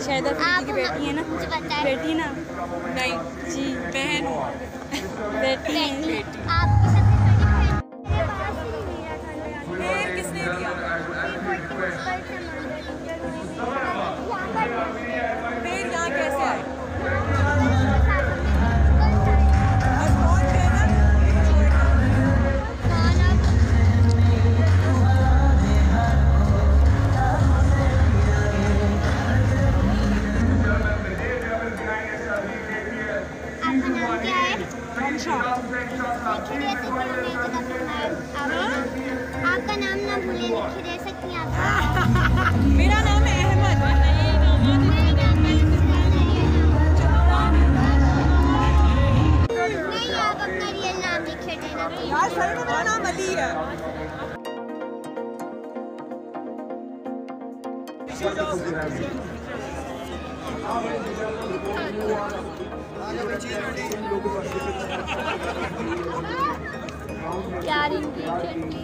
शायद अफरीदी की बेटी है ना? बेटी ना? नहीं जी बहन बेटी। आपकी सबसे फिर किसने दिया? फिर यहाँ कैसे आए? और कौन कहना? आपका नाम क्या है? आपका नाम ना भूले, लिखे दे सकती हैं आप? मेरा नाम है अहमद। नहीं, आप अपना रियल नाम लिखे देना। यार सही में मेरा नाम अली है। क्या रिंगी चटनी